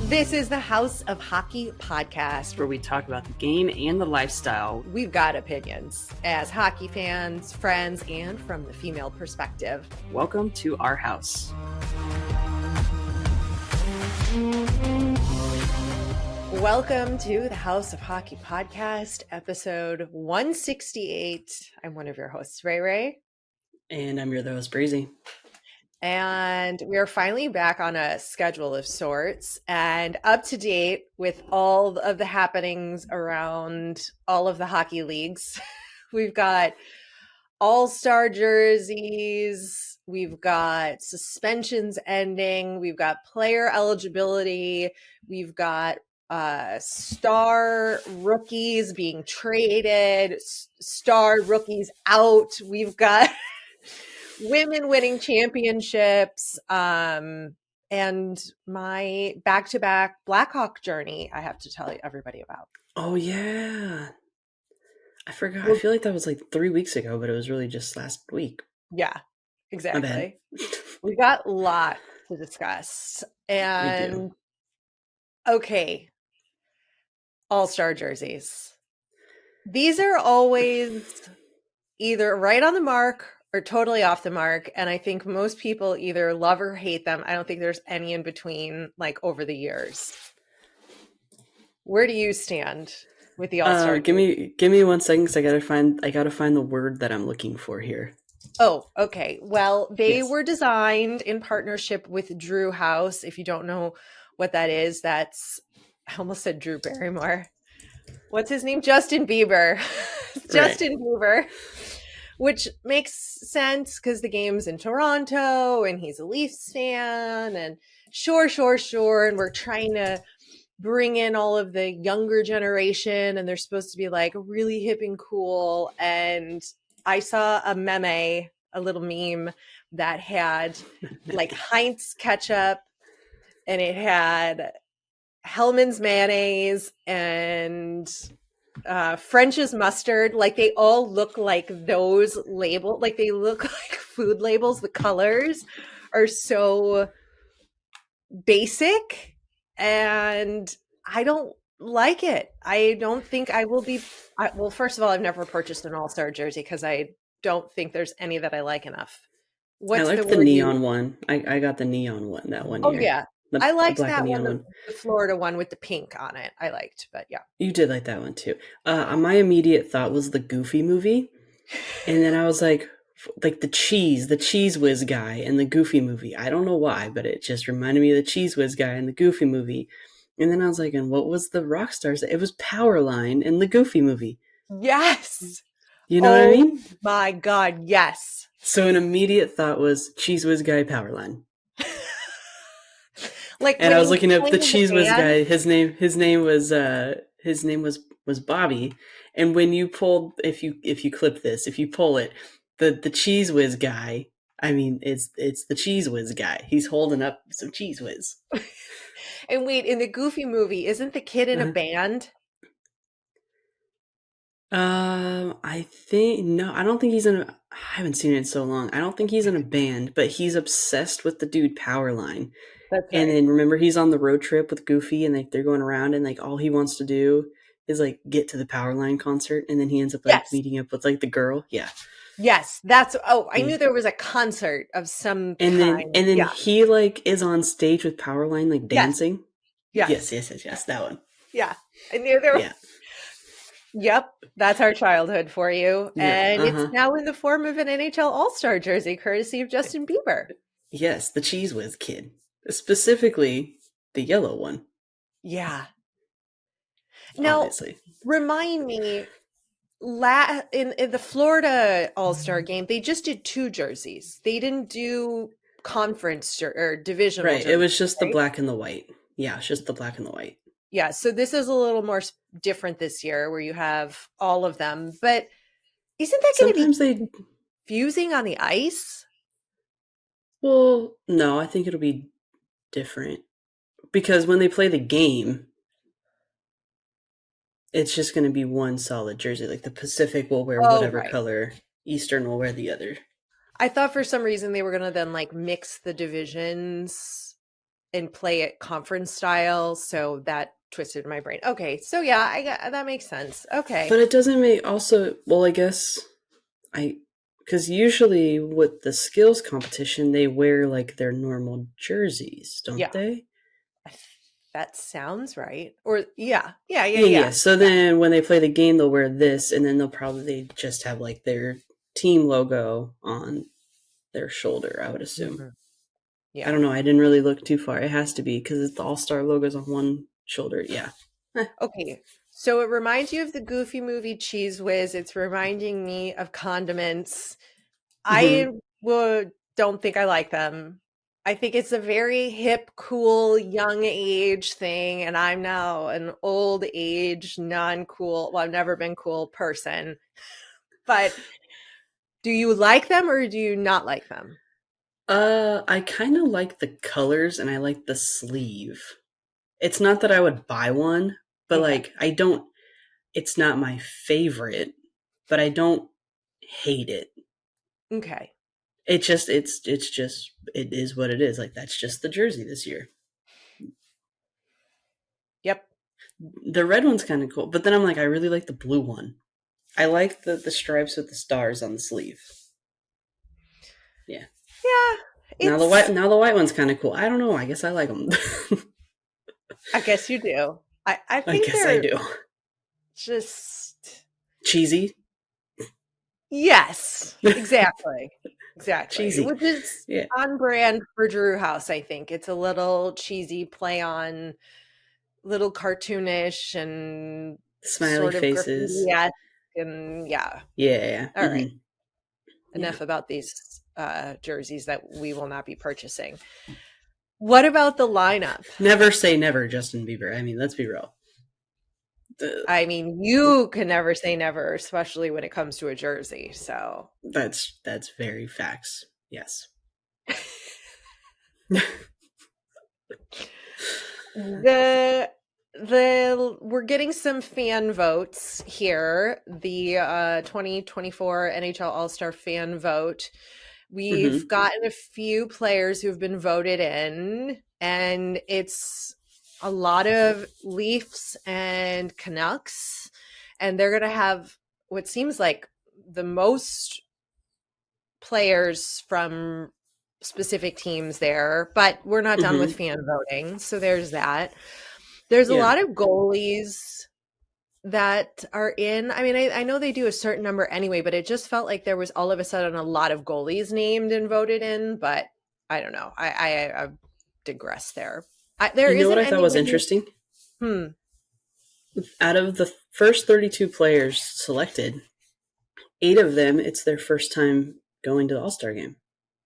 This is the House of Hockey podcast, where we talk about the game and the lifestyle. We've got opinions as hockey fans, friends, and from the female perspective. Welcome to our house. Welcome to the House of Hockey podcast, episode 168. I'm one of your hosts, Rae. And I'm your other host, Breezy. And we are finally back on a schedule of sorts and up to date with all of the happenings around all of the hockey leagues. We've got all-star jerseys. We've got suspensions ending. We've got player eligibility. We've got star rookies being traded, star rookies out. We've got women winning championships, and my back-to-back Blackhawk journey I have to tell everybody about. Oh, yeah. I forgot. I feel like that was like 3 weeks ago, but it was really just last week. Yeah, exactly. We got a lot to discuss. And okay, all-star jerseys. These are always either right on the mark or totally off the mark, and I think most people either love or hate them. I don't think there's any in between, like, over the years. Where do you stand with the all-star? Give me 1 second, because I gotta find the word that I'm looking for here. Oh, okay. Well, they were designed in partnership with Drew House. If you don't know what that is, that's, I almost said Drew Barrymore. What's his name? Justin Bieber. Justin Bieber. Which makes sense because the game's in Toronto and he's a Leafs fan, and sure. And we're trying to bring in all of the younger generation, and they're supposed to be like really hip and cool. And I saw a little meme that had like Heinz ketchup, and it had Hellman's mayonnaise and French's mustard. Like, they all look like those labels, like they look like food labels. The colors are so basic and I don't like it. I don't think I will be. Well, first of all, I've never purchased an all-star jersey because I don't think there's any that I like enough. I like the neon one. I got the neon one that one year. Oh yeah, I liked that one, the Florida one with the pink on it. I liked, but yeah. You did like that one too. My immediate thought was the Goofy movie. And then I was like the Cheese Whiz guy in the Goofy movie. I don't know why, but it just reminded me of the Cheese Whiz guy in the Goofy movie. And then I was like, and what was the rock stars? It was Powerline in the Goofy movie. Yes. You know what I mean? My God, yes. So an immediate thought was Cheese Whiz guy, Powerline. Like, and I was looking up the Cheese Whiz guy. His name was Bobby. And when you pull, if you clip this, if you pull it, the Cheese Whiz guy, I mean, it's the Cheese Whiz guy. He's holding up some Cheese Whiz. And wait, in the Goofy movie, isn't the kid in a band? I don't think he's I haven't seen it in so long. I don't think he's in a band, but he's obsessed with the dude Powerline. That's right. And then remember, he's on the road trip with Goofy, and they're going around, and like all he wants to do is like get to the Powerline concert, and then he ends up like meeting up with like the girl. Yeah. Yes, that's. Oh, I knew there was a concert of some and kind. Then he like is on stage with Powerline, like dancing. Yes, that one. Yeah, I knew there. Yeah. Yep, that's our childhood for you, and it's now in the form of an NHL All-Star jersey, courtesy of Justin Bieber. Yes, the Cheese Whiz kid. Specifically, the yellow one. Yeah. Now, obviously. Remind me, in the Florida All-Star game, they just did 2 jerseys. They didn't do conference or divisional. Right, it was just the black and the white. Yeah, it's just the black and the white. Yeah, so this is a little more different this year, where you have all of them. But isn't that going to be fusing on the ice? Well, no, I think it'll be different, because when they play the game, it's just going to be one solid jersey. Like the Pacific will wear whatever color, Eastern will wear the other. I thought for some reason they were going to then like mix the divisions and play it conference style. So that twisted my brain. Okay, so yeah, I got that makes sense. Okay, But it doesn't make also, well, I guess because usually with the skills competition, they wear like their normal jerseys, don't yeah, they? that sounds right. Or yeah, yeah, yeah, Yeah. yeah. So then when they play the game, they'll wear this, and then they'll probably just have like their team logo on their shoulder, I would assume. Mhm. I Yeah. don't know. I didn't really look too far. It has to be because the All Star logo's on one shoulder. Yeah. Okay. So it reminds you of the Goofy movie Cheese Whiz. It's reminding me of condiments. I Hmm. don't think I like them. I think it's a very hip, cool, young age thing, and I'm now an old age, non-cool, well, I've never been cool person. But do you like them or do you not like them? I kind of like the colors and I like the sleeve. It's not that I would buy one, but Okay. like I don't. It's not my favorite, but I don't hate it. Okay. It's just it is what it is. Like that's just the jersey this year. Yep. The red one's kind of cool, but then I'm like, I really like the blue one. I like the stripes with the stars on the sleeve. Yeah. Yeah. Now the white one's kind of cool. I don't know. I guess I like them. I guess you do. I I think guess I they're do. just, Cheesy. yes, exactly. Exactly. Cheesy. Which is Yeah. on brand for Drew House, I think. It's a little cheesy play on little cartoonish and Smiley sort of faces. graffiti-esque and yeah. Yeah. All right. Yeah. Enough about these jerseys that we will not be purchasing. What about the lineup? Never say never, Justin Bieber. I mean, let's be real. I mean, you can never say never, especially when it comes to a jersey. So That's very facts. Yes. the we're getting some fan votes here. The 2024 NHL All-Star fan vote. We've Hmm. gotten a few players who've been voted in, and it's a lot of Leafs and Canucks, and they're going to have what seems like the most players from specific teams there, but we're not done with Hmm. fan voting. So there's that. There's a Yeah. lot of goalies that are in. I mean, I know they do a certain number anyway, but it just felt like there was all of a sudden a lot of goalies named and voted in, but I don't know. I digress there. There You know what isn't I thought was anybody. interesting? Hmm. Out of the first 32 players selected, 8 of them, it's their first time going to the All Star game.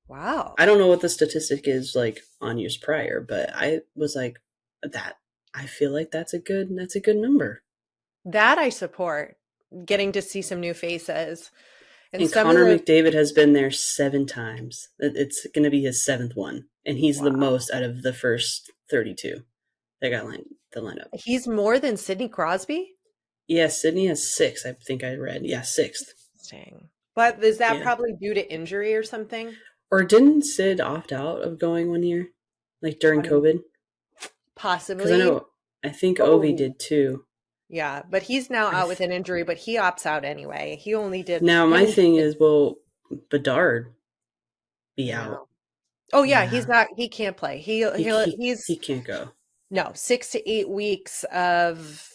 Wow. I don't know what the statistic is like on years prior, but I was like, that. I feel like that's a good number. That I support. Getting to see some new faces. And And some of Connor the McDavid has been there 7 times. It's going to be his 7th one, and he's the wow. most out of the first 32 that got the lineup. He's more than Sidney Crosby? Yeah, Sydney has 6. I think I read. Yeah, 6th. Interesting. But is that Yeah. probably due to injury or something? Or didn't Sid opt out of going one year, like during COVID? Because Possibly. I think Ovi Oh, did too. yeah. But he's now I out with th- an injury, but he opts out anyway. now He my only thing did, is, will Bedard be I out? know. Oh yeah, he's Yeah, not he can't play. he He's can't go. no 6 to 8 weeks of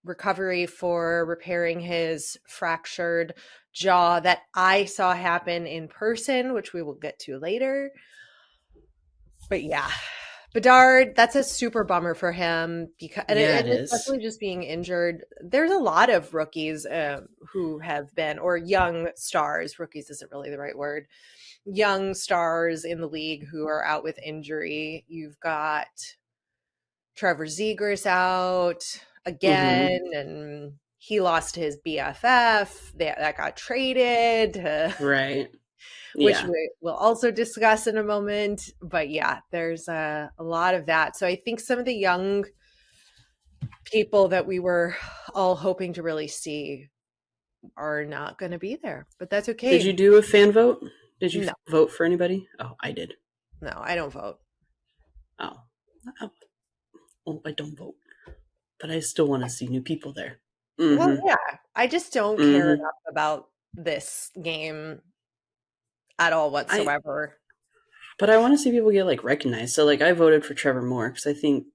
recovery for repairing his fractured jaw that I saw happen in person, which we will get to later. But yeah, Bedard, that's a super bummer for him because, Yeah, it and is. especially just being injured. There's a lot of rookies who have been, or young stars. Rookies isn't really the right word. Young stars in the league who are out with injury. You've got Trevor Zegras out Mm-hmm. again, and he lost his BFF that got traded. Right. Which Yeah. we will also discuss in a moment. But yeah, there's a lot of that. So I think some of the young people that we were all hoping to really see are not going to be there, but that's Did you okay. do a fan vote? Did you No, vote for anybody? Oh, I did. no, I don't vote. Oh. I don't vote, but I still want to see new people there. Well, Mm-hmm. yeah, I just don't care Mm-hmm. enough about this game at all whatsoever. But I want to see people get like recognized. So like I voted for Trevor Moore because I think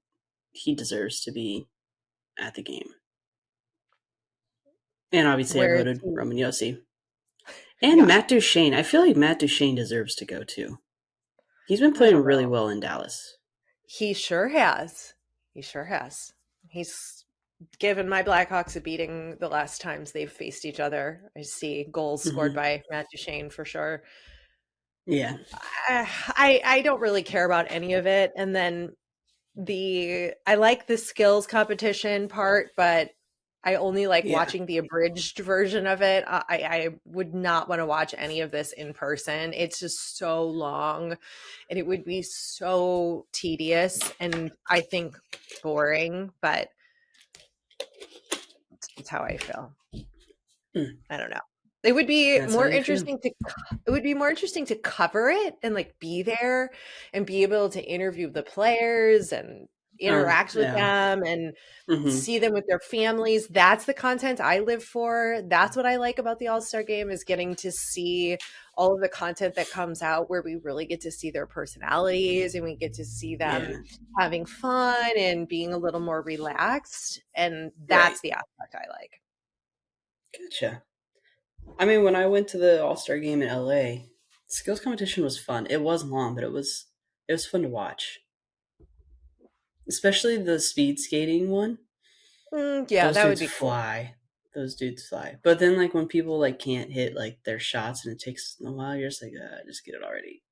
he deserves to be at the game. And obviously, I Where voted he, Roman Yossi. And yeah, Matt Duchene. I feel like Matt Duchene deserves to go too. He's been I playing don't really know. well in Dallas. He sure has. He sure has. He's given my Blackhawks a beating the last times they've faced each other. I see goals scored Mm-hmm. by Matt Duchene for sure. Yeah. I don't really care about any of it. And then I like the skills competition part, but I only like Yeah. watching the abridged version of it. I would not want to watch any of this in person. It's just so long and it would be so tedious and I think boring, but it's how I feel. Mm. I don't know. It would be That's how more you feel. interesting to it would be more interesting to cover it and like be there and be able to interview the players and interact with Yeah. them and Mm-hmm. see them with their families. That's the content I live for. That's what I like about the All-Star game is getting to see all of the content that comes out where we really get to see their personalities and we get to see them Yeah. having fun and being a little more relaxed. And Right. that's the aspect I like. Gotcha. I mean, when I went to the All Star game in LA, skills competition was fun. It was long, but it was fun to watch. Especially the speed skating one. Yeah, Those that would dudes be cool. fly. Those dudes fly. But then, like, when people like can't hit like their shots and it takes a while, you're just like, just get it already.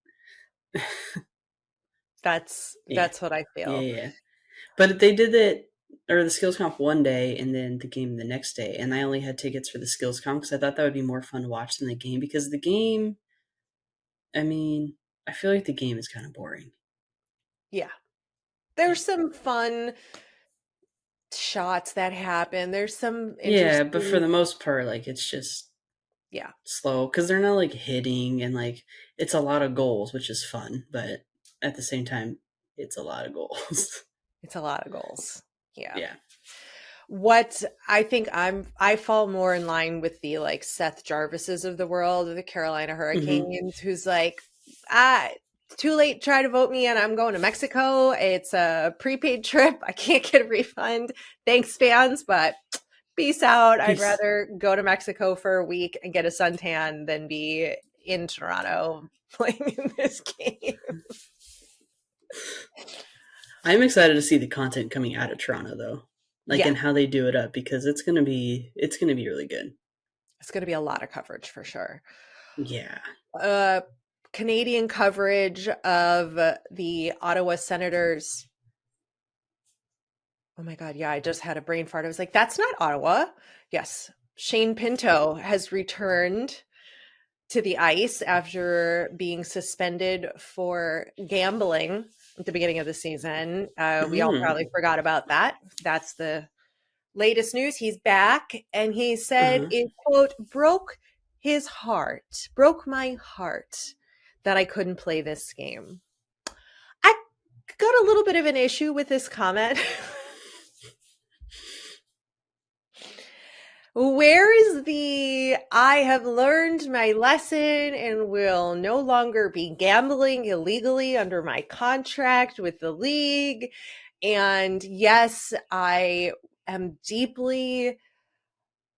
Yeah, That's what I yeah, feel. yeah. But they did it, or the skills comp one day, and then the game the next day. And I only had tickets for the skills comp because I thought that would be more fun to watch than the game. Because the game, I mean, I feel like the game is kind of boring. Yeah. There's some fun shots that happen. There's some Yeah, but for interesting the most part, like it's just yeah. slow because they're not like hitting and like it's a lot of goals, which is fun, but at the same time, it's a lot of goals. It's a lot of goals. Yeah. Yeah. What I think I fall more in line with the like Seth Jarvises of the world, the Carolina Hmm. Hurricanes, who's like, it's too late to try to vote me in. I'm going to Mexico. It's a prepaid trip. I can't get a refund. Thanks, fans, but peace out. I'd Peace. rather go to Mexico for a week and get a suntan than be in Toronto playing in this game. I'm excited to see the content coming out of Toronto though. Like Yeah, and how they do it up because it's gonna be really good. it's going to be a lot of coverage for sure. Yeah. Uh, Canadian coverage of the Ottawa Senators. Oh my God. Yeah, I just had a brain fart. I was like, that's not Ottawa. Yes. Shane Pinto has returned to the ice after being suspended for gambling at the beginning of the season. We all Mm. probably forgot about that. That's the latest news. He's back, and he said Uh-huh. it, quote, broke my heart that I couldn't play this game. I got a little bit of an issue with this comment. Where is the I have learned my lesson and will no longer be gambling illegally under my contract with the league? And yes, I am deeply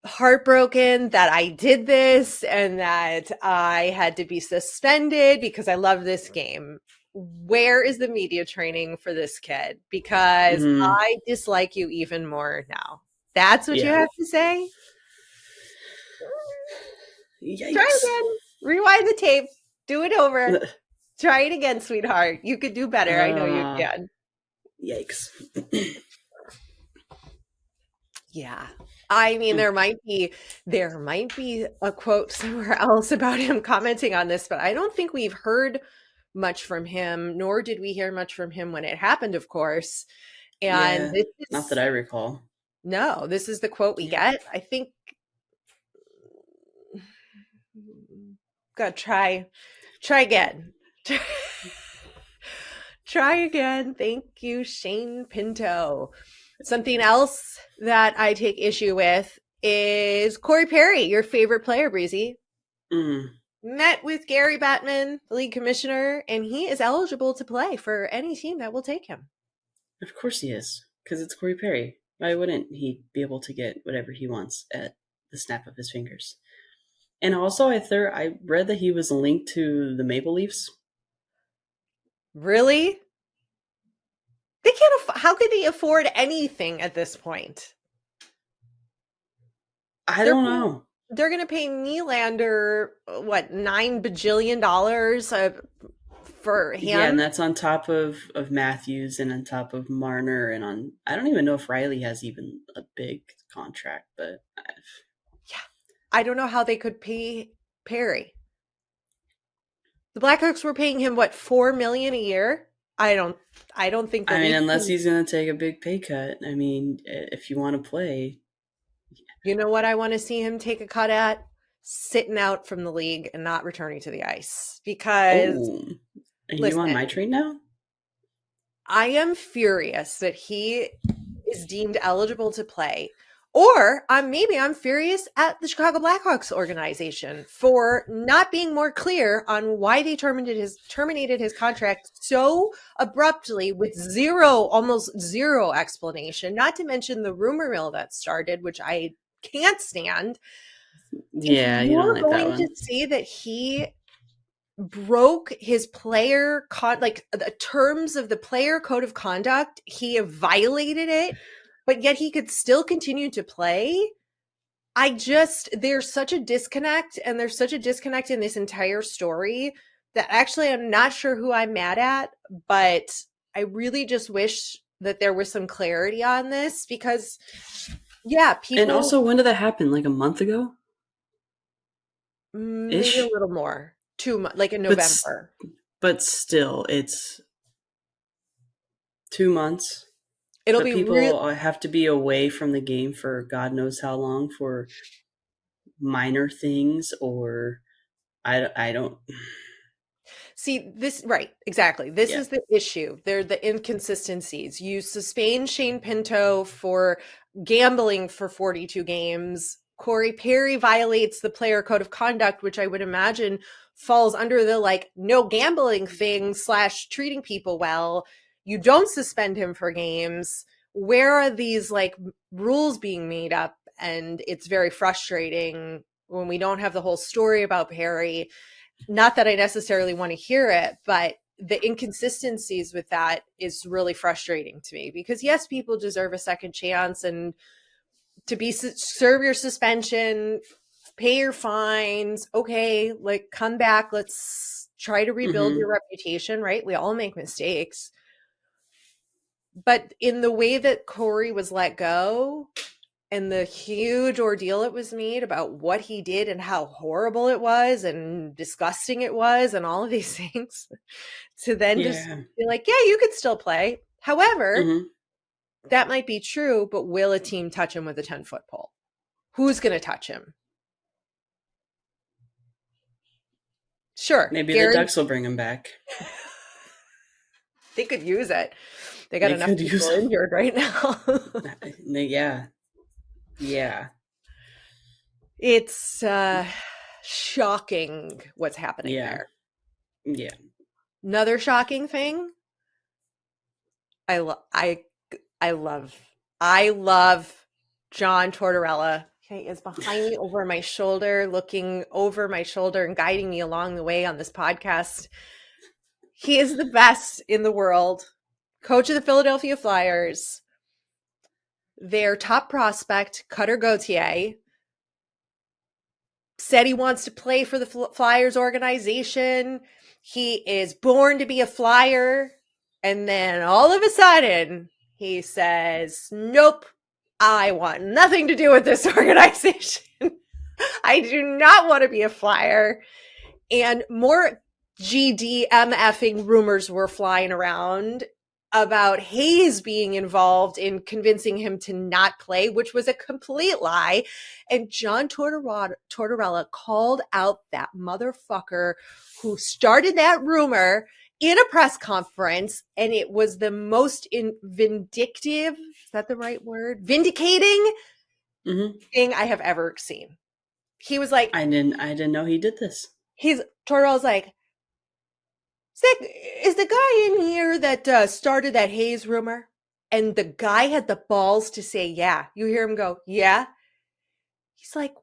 heartbroken that I did this and that I had to be suspended because I love this game. Where is the media training for this kid? Because Mm. I dislike you even more now. That's what you Yeah. have to say? Try Yikes. again. Rewind the tape. Do it over. Try it again, sweetheart. You could do better. I know you Uh can. yikes. Yeah. I mean, there might be a quote somewhere else about him commenting on this, but I don't think we've heard much from him, nor did we hear much from him when it happened, of course. And Yeah. this Not that is I recall. no, this is the quote we Yeah. get. I think gotta try again. Try again. Thank you, Shane Pinto. Something else that I take issue with is Corey Perry, your favorite player, Breezy. Met with Gary Bettman, the league commissioner, and he is eligible to play for any team that will take him. Of course he is, because it's Corey Perry. Why wouldn't he be able to get whatever he wants at the snap of his fingers? And also, I read that he was linked to the Maple Leafs. Really? They can't. How could they afford anything at this point? I don't know. They're going to pay Nylander what, $9 bajillion for him? Yeah, and that's on top of Matthews and on top of Marner and on. I don't even know if Riley has even a big contract, but yeah, I don't know how they could pay Perry. The Blackhawks were paying him what, $4 million a year. I don't think. I mean, unless he's going to take a big pay cut. I mean, if you want to play. You know what I want to see him take a cut at? Sitting out from the league and not returning to the ice. Because are you on my train now? I am furious that he is deemed eligible to play. Or maybe I'm furious at the Chicago Blackhawks organization for not being more clear on why they terminated his contract so abruptly with almost zero explanation, not to mention the rumor mill that started, which I can't stand. Yeah, you don't like that one. You're going to say that he broke his player the terms of the player code of conduct. He violated it, but yet he could still continue to play. There's such a disconnect, and there's such a disconnect in this entire story that actually I'm not sure who I'm mad at, but I really just wish that there was some clarity on this because, yeah, people. And also, when did that happen? Like a month ago? Maybe a little more. 2 months, like in November. But still, it's 2 months. It'll be people have to be away from the game for God knows how long for minor things, or I don't see this right. Exactly. This is the issue. They're the inconsistencies. You sustain Shane Pinto for gambling for 42 games. Corey Perry violates the player code of conduct, which I would imagine falls under the no gambling thing / treating people well. You don't suspend him for games. Where are these rules being made up? And it's very frustrating when we don't have the whole story about Perry. Not that I necessarily want to hear it, but the inconsistencies with that is really frustrating to me because yes, people deserve a second chance and to serve your suspension, pay your fines. Okay. Come back. Let's try to rebuild your reputation, right? We all make mistakes. But in the way that Corey was let go and the huge ordeal it was made about what he did and how horrible it was and disgusting it was and all of these things, to then just be like, yeah, you could still play. However, that might be true, but will a team touch him with a 10-foot pole? Who's going to touch him? Sure. Maybe the Ducks will bring him back. They could use it. They got enough people injured right now. Yeah. It's shocking what's happening there. Yeah. Another shocking thing. I love John Tortorella. He is behind me over my shoulder, looking over my shoulder and guiding me along the way on this podcast. He is the best in the world. Coach of the Philadelphia Flyers. Their top prospect, Cutter Gauthier, said he wants to play for the Flyers organization. He is born to be a Flyer. And then all of a sudden, he says, nope, I want nothing to do with this organization. I do not want to be a Flyer. And more GDMFing rumors were flying around about Hayes being involved in convincing him to not play, which was a complete lie. And John Tortorella called out that motherfucker who started that rumor in a press conference, and it was the most vindictive, is that the right word? Vindicating thing I have ever seen. He was like, I didn't know he did this. Tortorella's like, is the guy in here that started that Hayes rumor? And the guy had the balls to say, yeah. You hear him go, yeah. He's like,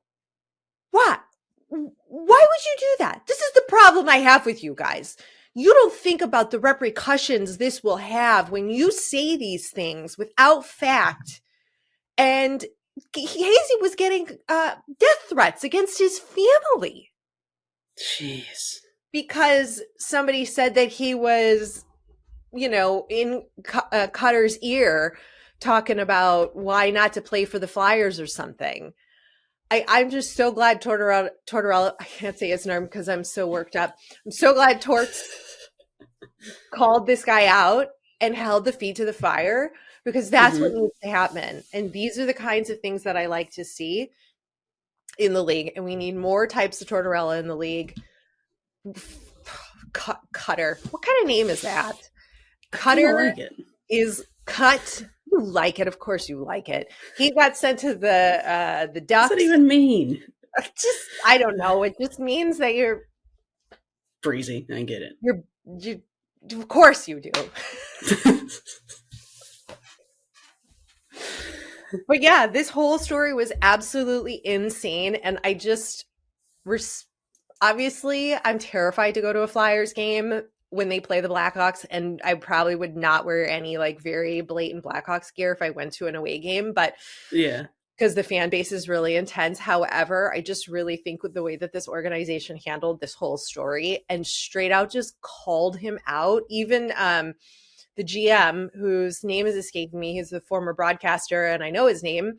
what? Why would you do that? This is the problem I have with you guys. You don't think about the repercussions this will have when you say these things without fact. And Hazy was getting death threats against his family. Jeez. Because somebody said that he was, in Cutter's ear talking about why not to play for the Flyers or something. I'm just so glad Tortorella, I can't say his name because I'm so worked up. I'm so glad Torts called this guy out and held the feet to the fire, because that's what needs to happen. And these are the kinds of things that I like to see in the league. And we need more types of Tortorella in the league. Cutter. What kind of name is that? Cutter is cut. You like it. Of course you like it. He got sent to the Ducks. What does that even mean? I don't know. It just means that you're breezy. I get it. You of course you do. But yeah, this whole story was absolutely insane. And I just obviously I'm terrified to go to a Flyers game when they play the Blackhawks, and I probably would not wear any like very blatant Blackhawks gear if I went to an away game, but yeah, because the fan base is really intense. However, I just really think with the way that this organization handled this whole story and straight out just called him out, even the GM, whose name is escaping me, he's a former broadcaster and I know his name,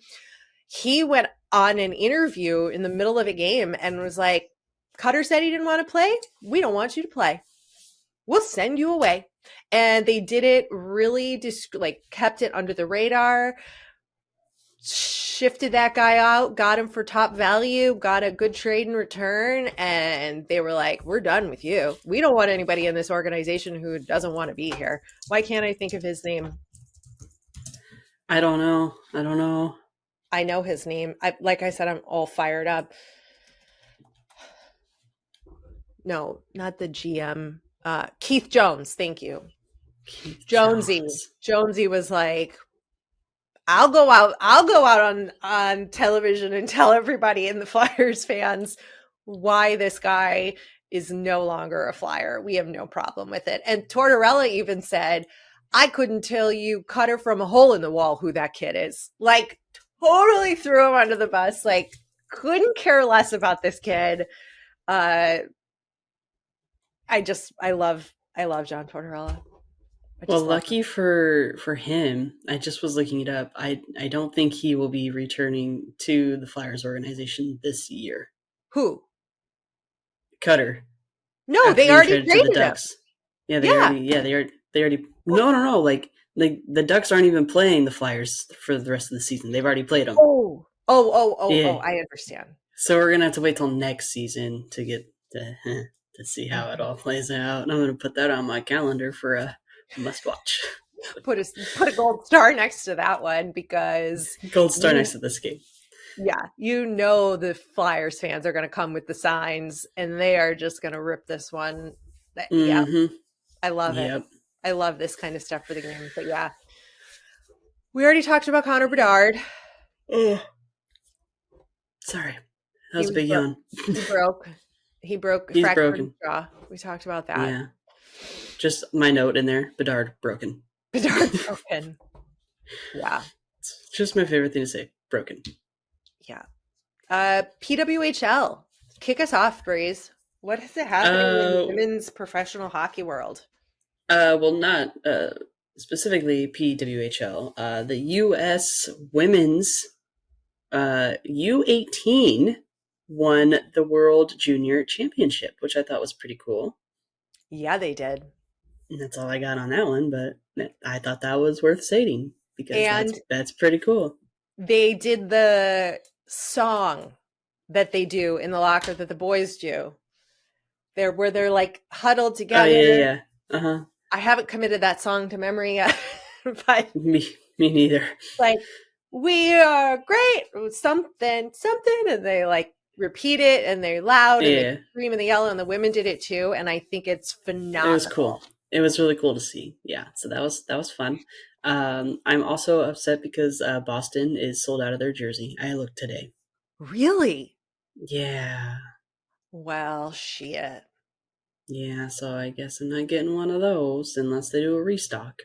he went on an interview in the middle of a game and was like, Cutter said he didn't want to play. We don't want you to play. We'll send you away. And they did it really, kept it under the radar, shifted that guy out, got him for top value, got a good trade in return. And they were like, we're done with you. We don't want anybody in this organization who doesn't want to be here. Why can't I think of his name? I don't know. I know his name. Like I said, I'm all fired up. No, not the GM. Keith Jones, thank you. Jonesy was like, I'll go out on television and tell everybody in the Flyers fans why this guy is no longer a Flyer. We have no problem with it. And Tortorella even said, I couldn't tell you Cutter from a hole in the wall who that kid is. Like, totally threw him under the bus. Like, couldn't care less about this kid. I love John Tortorella. Well, lucky for him, I just was looking it up. I don't think he will be returning to the Flyers organization this year. Who? Cutter. No, they already traded the Ducks. Yeah, they already. No. Like the Ducks aren't even playing the Flyers for the rest of the season. They've already played them. Oh, I understand. So we're gonna have to wait till next season to get to see how it all plays out. And I'm gonna put that on my calendar for a must watch. Put a gold star next to that one, because gold star next to this game. Yeah, the Flyers fans are going to come with the signs and they are just going to rip this one. Yeah, I love it. I love this kind of stuff for the game. But yeah, we already talked about Connor Bedard. Sorry, that was a big yawn. He broke. He's broken. Jaw. We talked about that. Yeah. Just my note in there. Bedard broken. Bedard broken. Yeah. It's just my favorite thing to say. Broken. Yeah. PWHL. Kick us off, Breeze. What is it happening in the women's professional hockey world? Well, not specifically PWHL. The U.S. women's U18 won the World Junior Championship, which I thought was pretty cool. Yeah, they did. And that's all I got on that one, but I thought that was worth stating because that's pretty cool. They did the song that they do in the locker that the boys do. Where they're like huddled together. Oh, yeah. Uh-huh. I haven't committed that song to memory yet, but Me neither. like, we are great, something, something, and they like repeat it and they're loud and they Yeah, scream and they yell, and the women did it too. And I think it's it was cool. phenomenal. It was really cool to see. Yeah, so that was fun. I'm also upset because Boston is sold out of their jersey. I looked today. Really? Yeah, Well, shit. yeah. So I guess I'm not getting one of those unless they do a restock.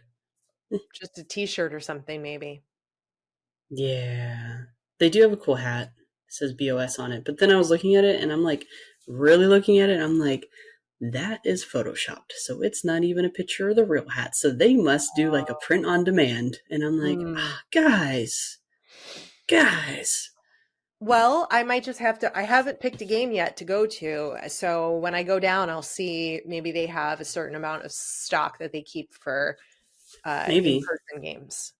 Just a t-shirt or something, maybe. Yeah, they do have a cool hat. It says BOS on it. But then I was looking at it and I'm like, really looking at it. And I'm like, that is photoshopped. So it's not even a picture of the real hat. So they must do like a print on demand. And I'm like, Mm. guys. Well, I might just have to. I haven't picked a game yet to go to. So when I go down, I'll see maybe they have a certain amount of stock that they keep for Maybe. in-person games.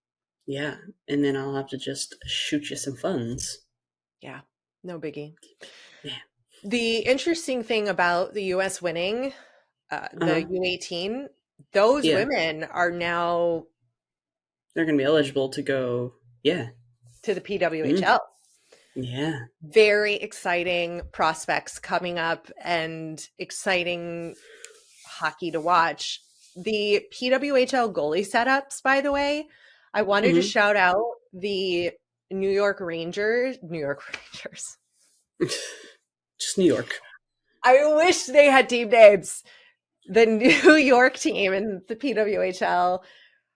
Yeah. And then I'll have to just shoot you some funds. Yeah, no biggie. Yeah. The interesting thing about the US winning the Uh-huh. U18, those Yeah. women are now They're going to be eligible to go. Yeah. to the Mm. PWHL. Yeah. Very exciting prospects coming up and exciting hockey to watch. The PWHL goalie setups, by the way, I wanted to Hmm. shout out the New York Rangers. Just New York. I wish they had team names. The New York team in the PWHL,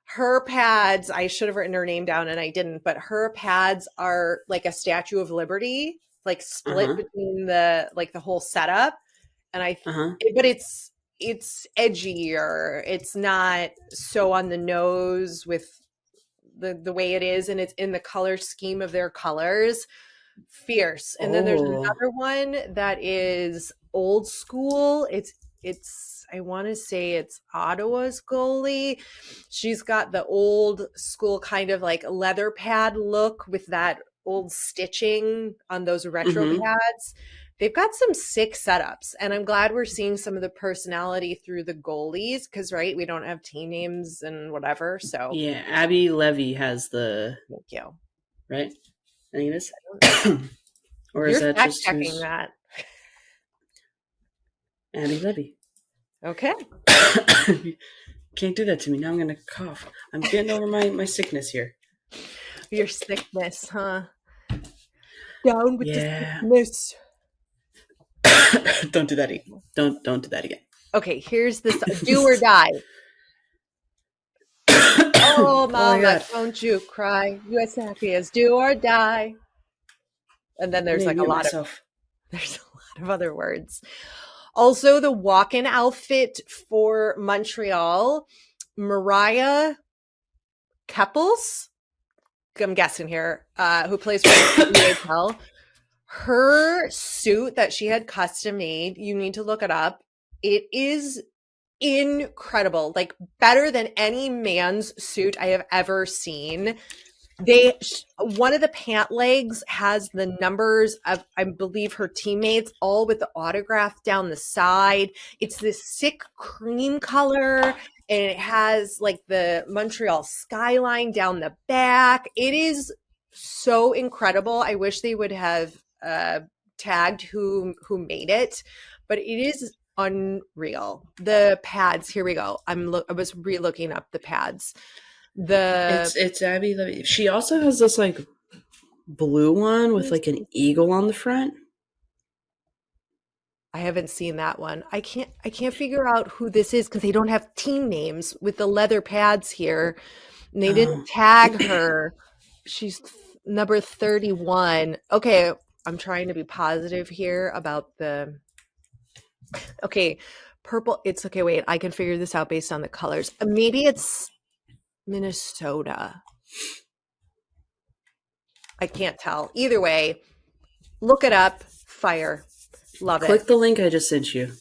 her pads, I should have written her name down and I didn't, but her pads are like a Statue of Liberty, like split Uh-huh. between the whole setup. And Uh-huh. but it's edgier. It's not so on the nose with the way it is, and it's in the color scheme of their colors. Fierce. And then there's Oh. another one that is old school. It's I want to say it's Ottawa's goalie. She's got the old school kind of like leather pad look with that old stitching on those retro Mm-hmm. pads. They've got some sick setups, and I'm glad we're seeing some of the personality through the goalies because, right, we don't have team names and whatever. So, Yeah, Abby Levy has the thank you. right. I think it is. Or is You're that fact just checking who's that. Abby Levy? Okay. Can't do that to me. Now I'm gonna cough. I'm getting over my sickness here. Your sickness, huh? Down with the Yeah. sickness. Don't do that again. Don't do that again. Okay, here's this do or die. Oh, Oh my mama, god. don't you cry. US Happy is do or die. And then I there's need to like a mute lot of myself. there's a lot of other words. Also, the walk-in outfit for Montreal, Mariah Keppels, I'm guessing here, who plays for the WHL. Her suit that she had custom made, you need to look it up. It is incredible, like better than any man's suit I have ever seen. One of the pant legs has the numbers of, I believe, her teammates, all with the autograph down the side. It's this sick cream color, and it has like the Montreal skyline down the back. It is so incredible. I wish they would have tagged who made it, but it is unreal. The pads, here we go. I was re-looking up the pads. It's Abby Levy. She also has this like blue one with like an eagle on the front. I haven't seen that one. I can't figure out who this is because they don't have team names with the leather pads here. And they didn't Oh. tag her. She's number 31. Okay, I'm trying to be positive here about the okay, purple. It's okay, wait, I can figure this out based on the colors. Maybe it's Minnesota. I can't tell. Either way, look it up. Fire. Love Click it. the link I just sent you.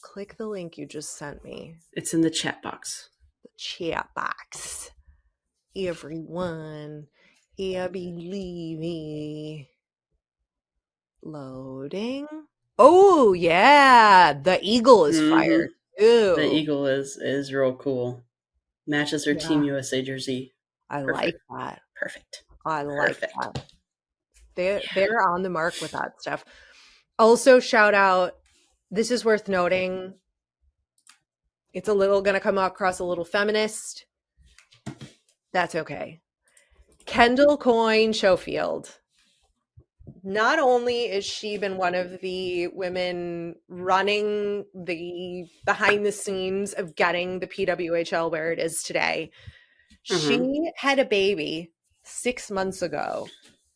Click the link you just sent me. It's in the chat box. The chat box. Everyone, I believe me. Loading. Oh, yeah. The eagle is Mm-hmm. fired. The Ew. eagle is real cool. Matches her Team Yeah. USA jersey. I like Perfect. that. Perfect. I like Perfect. that. They're Yeah. they're on the mark with that stuff. Also, shout out. This is worth noting. It's a little gonna come across a little feminist. That's okay. Kendall Coyne Schofield. Not only is she been one of the women running the behind the scenes of getting the PWHL where it is today, Uh-huh. she had a baby 6 months ago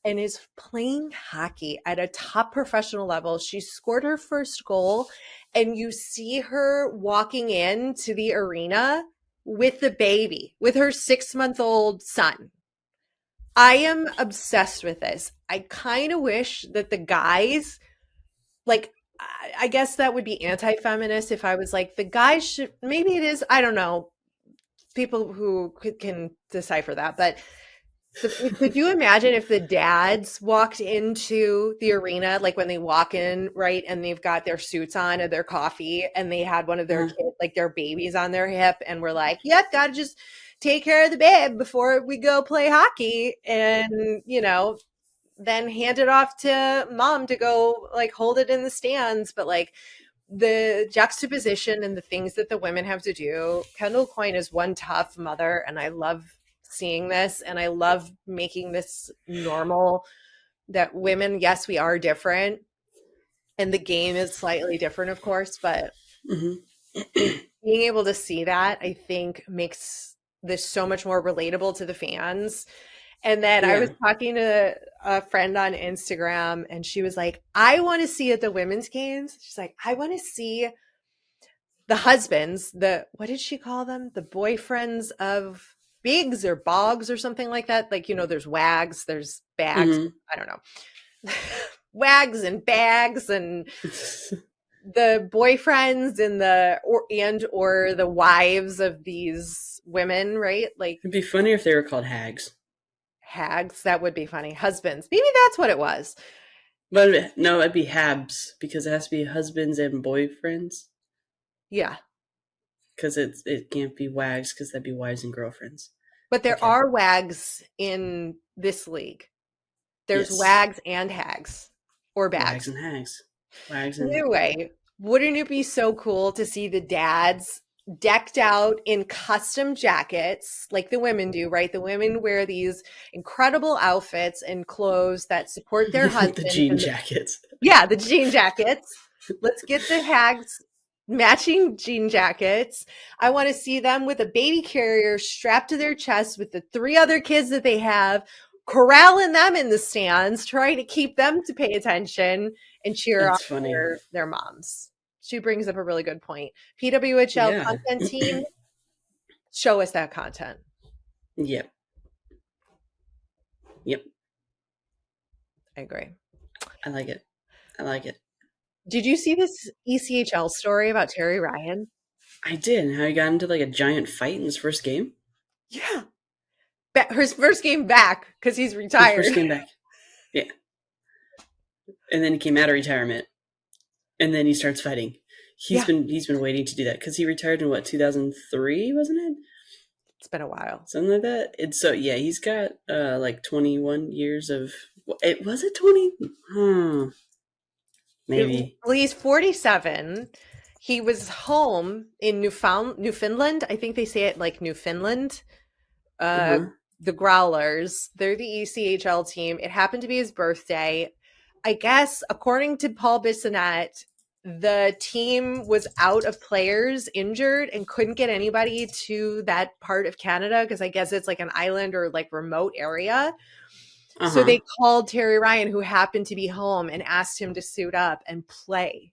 and is playing hockey at a top professional level. She scored her first goal, and you see her walking into the arena with the baby, with her 6-month-old son. I am obsessed with this. I kind of wish that the guys, like, I guess that would be anti-feminist if I was like, the guys should, maybe it is, I don't know, people who can decipher that, but could you imagine if the dads walked into the arena, like when they walk in, right, and they've got their suits on and their coffee, and they had one of their Uh-huh. kids, like their babies on their hip, and we're like, yep, gotta just take care of the babe before we go play hockey, and then hand it off to mom to go like hold it in the stands. But like the juxtaposition and the things that the women have to do. Kendall Coyne is one tough mother, and I love seeing this, and I love making this normal that women, yes, we are different, and the game is slightly different, of course, but Mm-hmm. being able to see that, I think, makes this so much more relatable to the fans. And then I was Yeah. talking to a friend on Instagram, and she was like, I want to see at the women's games. She's like, I want to see the husbands, what did she call them? The boyfriends of Biggs or Boggs or something like that. Like, there's wags, there's bags. Mm-hmm. I don't know. Wags and bags and the boyfriends and or the wives of these women, right? Like It'd be funny if they were called hags. hags, that would be funny. Husbands. Maybe that's what it was. But no, it'd be habs because it has to be husbands and boyfriends. Yeah. Because it can't be wags because that'd be wives and girlfriends. But there Okay. are wags in this league. There's Yes. wags and hags or Wags bags. and hags. Wags and Either way, wouldn't it be so cool to see the dads decked out in custom jackets like the women do, right? The women wear these incredible outfits and clothes that support their like the husbands. jean jackets. Yeah, the jean jackets. Let's get the hags matching jean jackets. I want to see them with a baby carrier strapped to their chest with the 3 other kids that they have, corralling them in the stands, trying to keep them to pay attention and cheer on That's funny. their moms. She brings up a really good point. PWHL Yeah. content team, show us that content. Yep. Yep. I agree. I like it. I like it. Did you see this ECHL story about Terry Ryan? I did. And how he got into like a giant fight in his first game? Yeah. His first game back because he's His retired. first game back. Yeah. And then he came out of retirement. And then he starts fighting. He's been waiting to do that because he retired in what, 2003, wasn't it? It's been a while. Something like that. And so yeah, he's got like 21 years of it was it 20? Maybe. Well, he's 47. He was home in Newfoundland. I think they say it like Newfoundland. The Growlers. They're the ECHL team. It happened to be his birthday. I guess, according to Paul Bissonnette, the team was out of players, injured, and couldn't get anybody to that part of Canada because I guess it's like an island or like remote area. So they called Terry Ryan, who happened to be home, and asked him to suit up and play.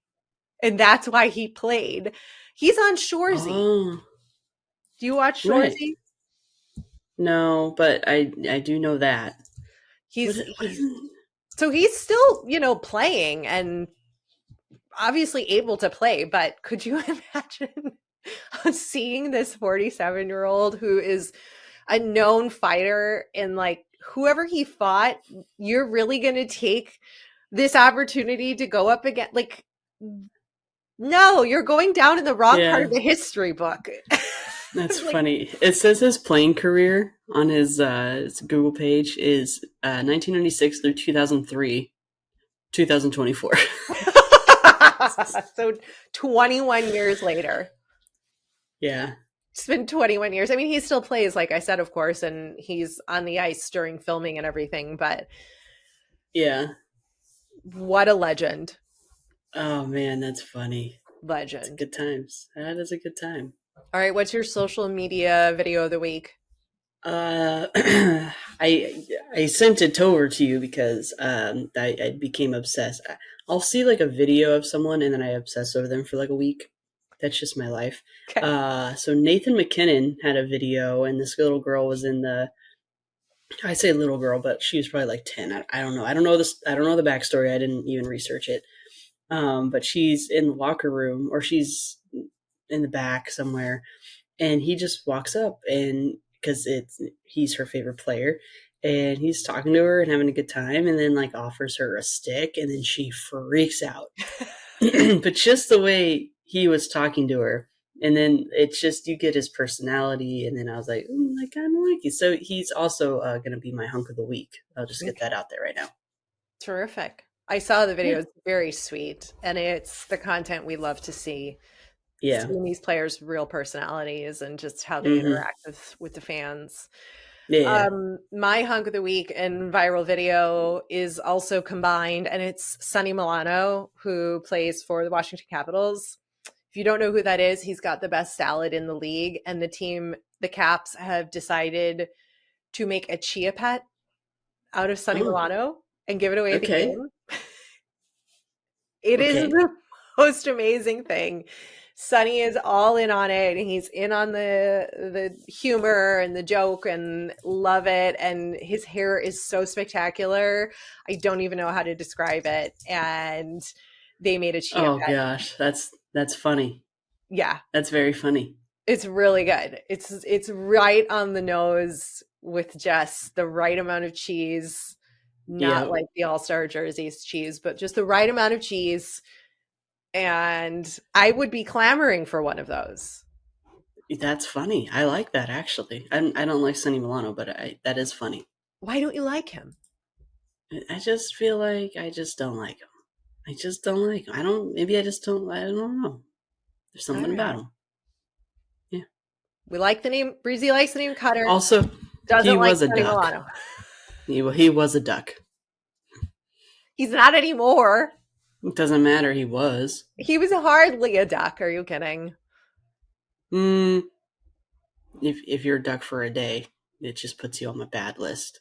And that's why he played. He's on Shoresy. Oh. Do you watch Shoresy? Right. No, but I do know that. So he's still, playing and obviously able to play, but could you imagine seeing this 47-year-old who is a known fighter and like whoever he fought, you're really going to take this opportunity to go up again? Like No, you're going down in the wrong part Yeah, of the history book. that's Like, funny. It says his playing career on his Google page is 1996 through 2003, 2024. so 21 years later. Yeah, It's been 21 years. I mean, he still plays, like I said, of course, and he's on the ice during filming and everything, but yeah. what a legend. Oh man, that's funny. It's Legend. good times. That is a good time. All right, what's your social media video of the week? Uh, I sent it over to you because I became obsessed. I'll see like a video of someone and then I obsess over them for like a week. That's just my life. Okay. So Nathan McKinnon had a video, and this little girl was in the. I say little girl, but she was probably like 10. I don't know. I don't know this. I don't know the backstory. I didn't even research it. But she's in the locker room, or she's in the back somewhere, and he just walks up, and because he's her favorite player, and he's talking to her and having a good time, and then like offers her a stick, and then she freaks out. But just the way he was talking to her, and then it's just you get his personality, and then I was like, I kind of like you. So he's also going to be my hunk of the week. I'll just get that out there right now. Terrific. I saw the video. Yeah. It's very sweet, and it's the content we love to see. Yeah. Seeing these players' real personalities and just how they Mm-hmm. interact with the fans. Yeah. My hunk of the week and viral video is also combined, and it's Sonny Milano, who plays for the Washington Capitals. If you don't know who that is, he's got the best salad in the league, and the Caps, have decided to make a chia pet out of Sonny Oh. Milano and give it away at the Okay. game. It is Okay. the most amazing thing. Sonny is all in on it, and he's in on the humor and the joke, and love it. And his hair is so spectacular. I don't even know how to describe it. And they made a chia Oh pet. gosh, that's funny. Yeah, That's very funny. it's really good. It's right on the nose with just the right amount of cheese, not Yeah, like the All-Star jerseys cheese, but just the right amount of cheese. And I would be clamoring for one of those. that's funny. I like that actually. I don't like Sonny Milano, but that is funny. Why don't you like him? I just feel like I just don't like him. I just don't like him. I don't. Maybe I just don't. I don't know. There's All something right. about him. Yeah. We like the name. Breezy likes the name Cutter. Also, Doesn't he like was a Sonny duck. Milano. He was a duck. He's not anymore. It doesn't matter. He was. He was hardly a duck. Are you kidding? Hmm. If you're a duck for a day, it just puts you on my bad list.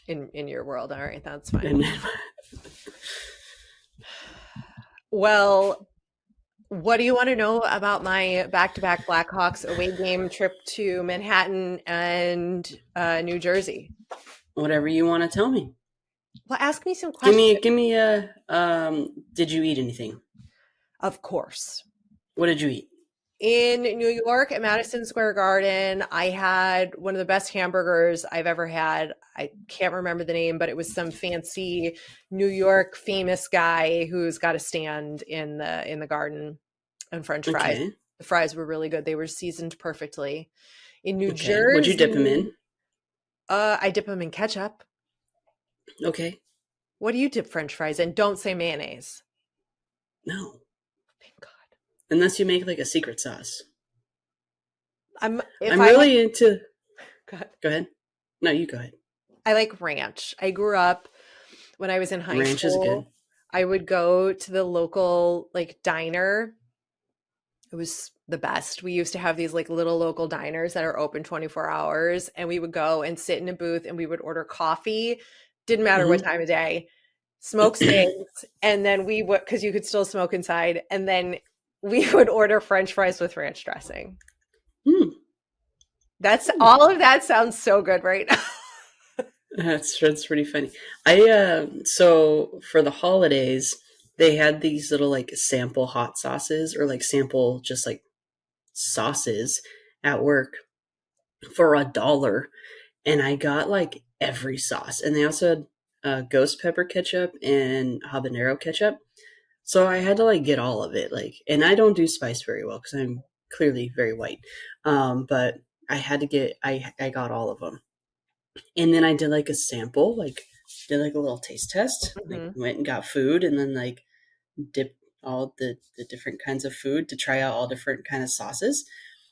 In your world. All right, that's fine. And Well, what do you want to know about my back-to-back Blackhawks away game trip to Manhattan and New Jersey? whatever you want to tell me. Well, ask me some questions. Give me a. Did you eat anything? Of course. What did you eat? In New York at Madison Square Garden, I had one of the best hamburgers I've ever had. I can't remember the name, but it was some fancy New York famous guy who's got a stand in the garden, and French fries. Okay. The fries were really good. They were seasoned perfectly. In New Okay. Jersey, What'd you dip them in? I dip them in ketchup. Okay. What do you dip French fries in? Don't say mayonnaise. No. Thank God. Unless you make like a secret sauce. I'm really into. Go ahead. Go ahead. No, you go ahead. I like ranch. I grew up when I was in high school. Ranch is good. I would go to the local like diner. It was the best. We used to have these like little local diners that are open 24 hours, and we would go and sit in a booth and we would order coffee. Didn't matter what time of day. Smoke cigs, and then we would, because you could still smoke inside, and then we would order French fries with ranch dressing. That's all of that sounds so good right now. That's pretty funny. So for the holidays, they had these little like sample hot sauces or like sample just like sauces at work for $1, and I got like every sauce, and they also had ghost pepper ketchup and habanero ketchup. So I had to like get all of it, like, and I don't do spice very well because I'm clearly very white. But I had to get, I got all of them, and then I did like a sample, like did like a little taste test, like Mm-hmm. went and got food, and then like dipped all the different kinds of food to try out all different kind of sauces.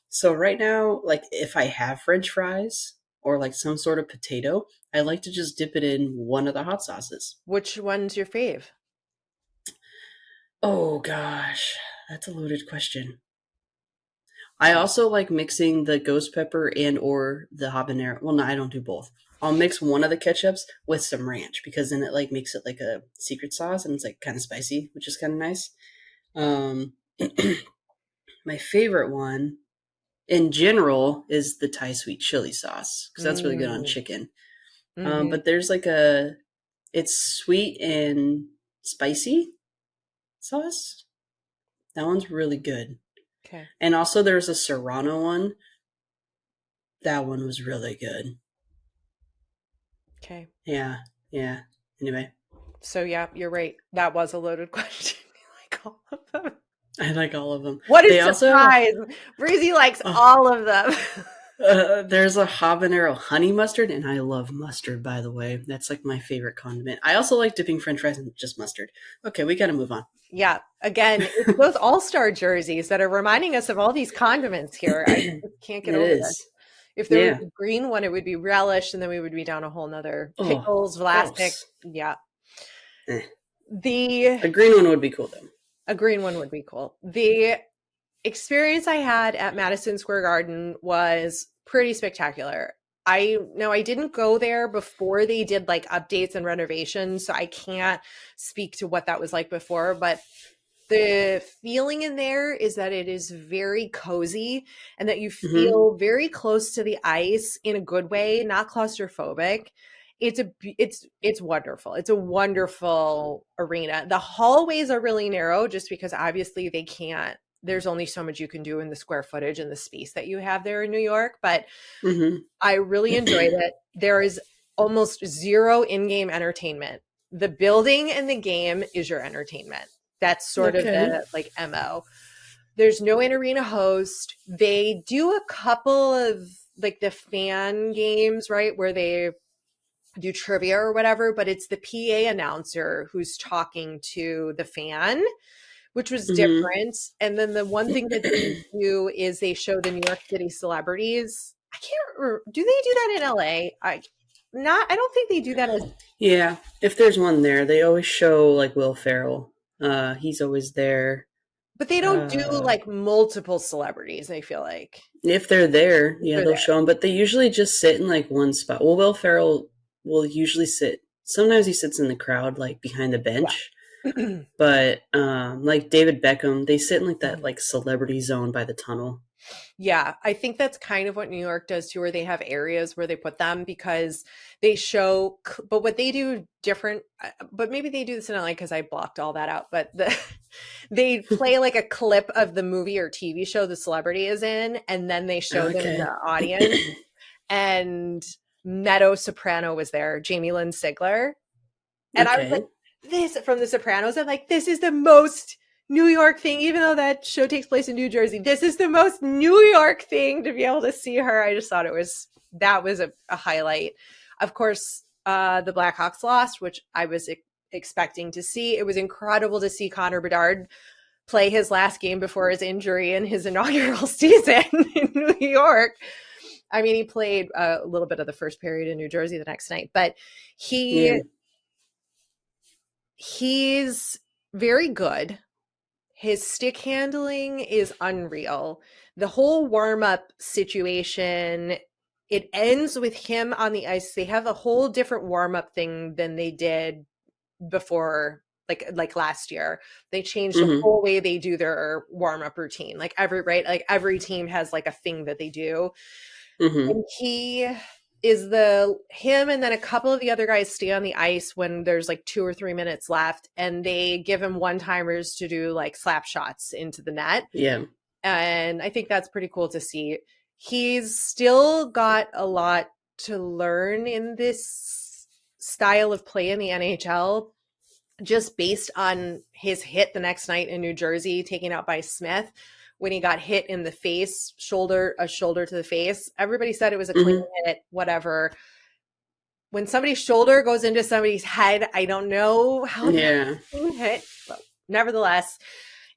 So right now, like if I have French fries or like some sort of potato, I like to just dip it in one of the hot sauces. Which one's your fave? Oh gosh, that's a loaded question. I also like mixing the ghost pepper and or the habanero. Well, no, I don't do both. I'll mix one of the ketchups with some ranch because then it like makes it like a secret sauce and it's like kind of spicy, which is kind of nice. Um, my favorite one in general is the Thai sweet chili sauce because that's really good on Mm. chicken. Mm-hmm. But there's like a it's sweet and spicy sauce. That one's really good. Okay. And also there's a Serrano one. That one was really good. Okay. Yeah, yeah. Anyway, So yeah, you're right. That was a loaded question. Like all of them. I like all of them. What a They also have surprise! Breezy likes a, all of them. there's a habanero honey mustard, and I love mustard. By the way, that's like my favorite condiment. I also like dipping French fries in just mustard. Okay, we got to move on. Yeah. Again, it's those all-star jerseys that are reminding us of all these condiments here. I It just can't get over this. is. If there was Yeah. a green one, it would be relish, and then we would be down a whole nother Oh, pickles, Vlasic. gross. Yeah. Eh. The A green one would be cool though. A green one would be cool. The experience I had at Madison Square Garden was pretty spectacular. I didn't go there before they did like updates and renovations, so I can't speak to what that was like before, but the feeling in there is that it is very cozy and that you Mm-hmm. feel very close to the ice in a good way, not claustrophobic. It's wonderful. It's a wonderful arena. The hallways are really narrow just because obviously they can't there's only so much you can do in the square footage and the space that you have there in New York, but Mm-hmm. I really enjoyed it. There is almost zero in-game entertainment. The building and the game is your entertainment. That's sort of Okay. the like MO. There's no in-arena host. They do a couple of like the fan games, right? Where they do trivia or whatever, but it's the PA announcer who's talking to the fan, which was Mm-hmm. different. And then the one thing that they do is they show the New York City celebrities. I can't remember. Do they do that in LA? I don't think they do that as Yeah. If there's one there, they always show like Will Ferrell. He's always there. but they don't do Uh, like multiple celebrities, I feel like. if they're there, If yeah, they're they'll there. show them. But they usually just sit in like one spot. Well, Will Ferrell will usually sit. Sometimes he sits in the crowd, like behind the bench. Yeah. But like David Beckham, they sit in like that Mhm. like celebrity zone by the tunnel. Yeah, I think that's kind of what New York does too, where they have areas where they put them because they show, but what they do different, but maybe they do this in LA because I blocked all that out, but they play like a clip of the movie or TV show the celebrity is in, and then they show them in Okay. the audience. And Meadow Soprano was there, Jamie Lynn Sigler. And I was like, Okay. this from The Sopranos. I'm like, this is the most New York thing, even though that show takes place in New Jersey. This is the most New York thing to be able to see her. I just thought that was a highlight. Of course, the Blackhawks lost, which I was expecting to see. It was incredible to see Connor Bedard play his last game before his injury in his inaugural season in New York. I mean, he played a little bit of the first period in New Jersey the next night, but Yeah. he's very good. His stick handling is unreal. The whole warm up situation, it ends with him on the ice. They have a whole different warm up thing than they did before, like last year. They changed the Mm-hmm. whole way they do their warm up routine. Like every team has like a thing that they do. Mm-hmm. And him and then a couple of the other guys stay on the ice when there's like 2 or 3 minutes left, and they give him one timers to do like slap shots into the net. Yeah. And I think that's pretty cool to see. He's still got a lot to learn in this style of play in the NHL. just based on his hit the next night in New Jersey, taken out by Smith, when he got hit in the face, a shoulder to the face. Everybody said it was a clean hit, whatever. When somebody's shoulder goes into somebody's head, I don't know how that's a clean hit, but nevertheless,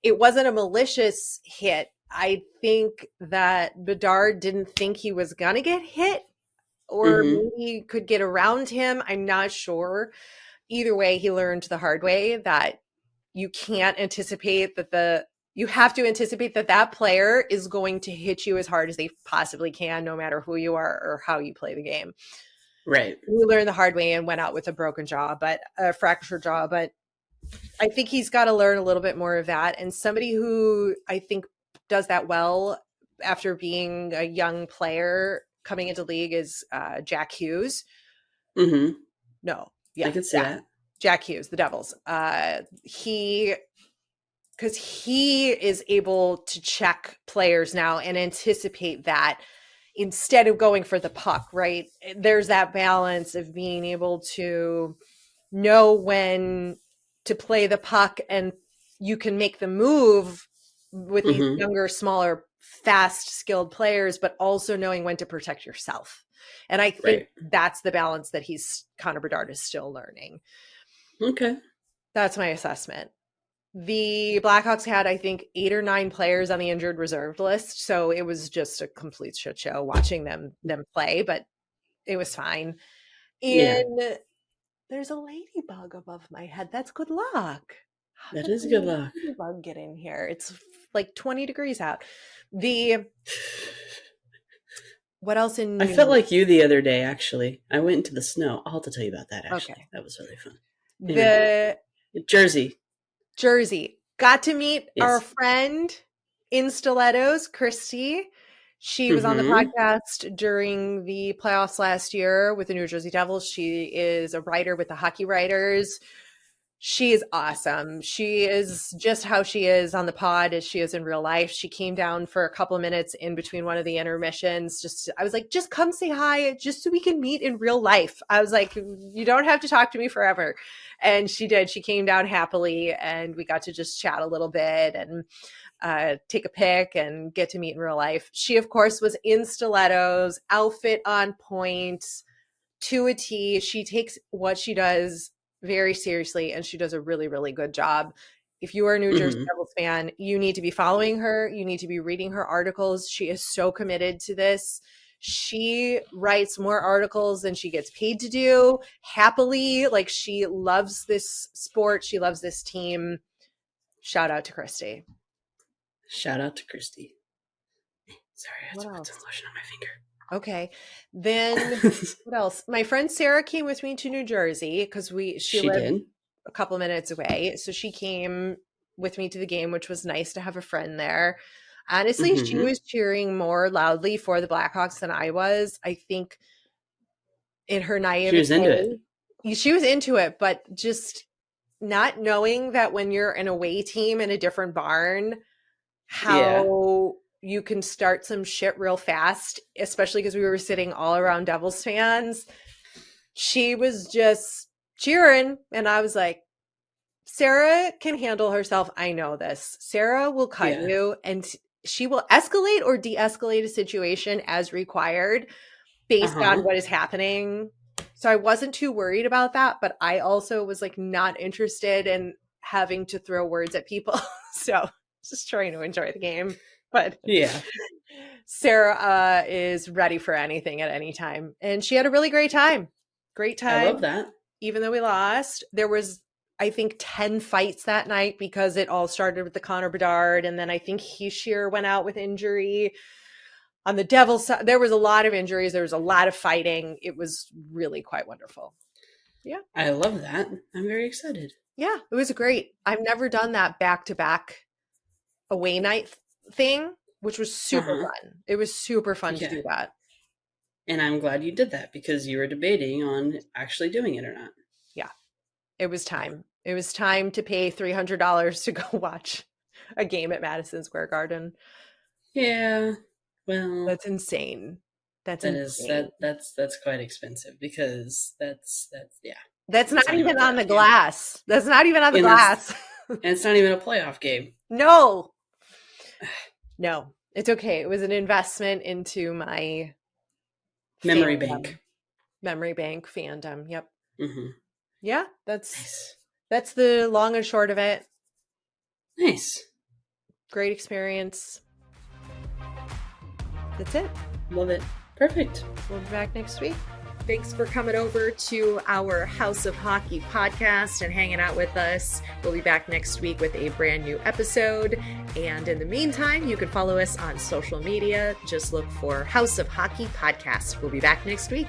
it wasn't a malicious hit. I think that Bedard didn't think he was going to get hit, or maybe could get around him. I'm not sure. Either way, he learned the hard way that you can't anticipate that you have to anticipate that that player is going to hit you as hard as they possibly can, no matter who you are or how you play the game. Right. We learned the hard way and went out with a broken jaw, but a fractured jaw. But I think he's got to learn a little bit more of that. And somebody who I think does that well after being a young player coming into league is Jack Hughes. No. Yeah. I could see that. Jack Hughes, the Devils. Because he is able to check players now and anticipate that instead of going for the puck, right? There's that balance of being able to know when to play the puck, and you can make the move with these younger, smaller, fast, skilled players, but also knowing when to protect yourself. And I think that's the balance that Connor Bedard is still learning. Okay. That's my assessment. The Blackhawks had, I think, 8 or 9 players on the injured reserve list. So it was just a complete shit show watching them play, but it was fine. And there's a ladybug above my head. That's good luck. That is good luck. Ladybug get in here. It's like 20 degrees out. What else in I felt like you the other day, actually. I went into the snow. I'll have to tell you about that, actually. Okay. That was really fun. Jersey. Got to meet our friend in stilettos, Christy. She was on the podcast during the playoffs last year with the New Jersey Devils. She is a writer with the Hockey Writers. She is awesome. She is just how she is on the pod as she is in real life. She came down for a couple of minutes in between one of the intermissions. I was like, just come say hi, just so we can meet in real life. I was like, you don't have to talk to me forever. And she did. She came down happily, and we got to just chat a little bit and take a pic and get to meet in real life. She, of course, was in stilettos, outfit on point to a T. She takes what she does very seriously, and she does a really, really good job. If you are a New Jersey Devils fan, you need to be following her. You need to be reading her articles. She is so committed to this. She writes more articles than she gets paid to do, happily. Like, she loves this sport. She loves this team. Shout out to Christy. Shout out to Christy. Sorry, I have to put some lotion on my finger. Okay. Then what else? My friend Sarah came with me to New Jersey because she lived a couple minutes away. So she came with me to the game, which was nice to have a friend there. Honestly, she was cheering more loudly for the Blackhawks than I was. I think in her naivete, she was into it. She was into it, but just not knowing that when you're an away team in a different barn, how you can start some shit real fast, especially because we were sitting all around Devils fans. She was just cheering, and I was like, Sarah can handle herself. I know this. Sarah will cut you, and she will escalate or de-escalate a situation as required based on what is happening. So I wasn't too worried about that, but I also was like not interested in having to throw words at people. So just trying to enjoy the game. But Sarah is ready for anything at any time. And she had a really great time. Great time. I love that. Even though we lost, there was, I think, 10 fights that night because it all started with the Connor Bedard. And then I think Heishier went out with injury. On the Devils side, there was a lot of injuries. There was a lot of fighting. It was really quite wonderful. Yeah. I love that. I'm very excited. Yeah, it was great. I've never done that back-to-back away night thing, which was super fun. It was super fun to do that. And I'm glad you did that because you were debating on actually doing it or not. Yeah. It was time. It was time to pay $300 to go watch a game at Madison Square Garden. Yeah. Well, that's insane. That's quite expensive because that's That's not even on the glass. That's not even on the glass. And it's not even a playoff game. No, it's okay. It was an investment into my memory bank fandom. Yep. Mm-hmm. Yeah, that's the long and short of it. Nice. Great experience. That's it. Love it. Perfect. We'll be back next week. Thanks for coming over to our House of Hockey podcast and hanging out with us. We'll be back next week with a brand new episode. And in the meantime, you can follow us on social media. Just look for House of Hockey podcast. We'll be back next week.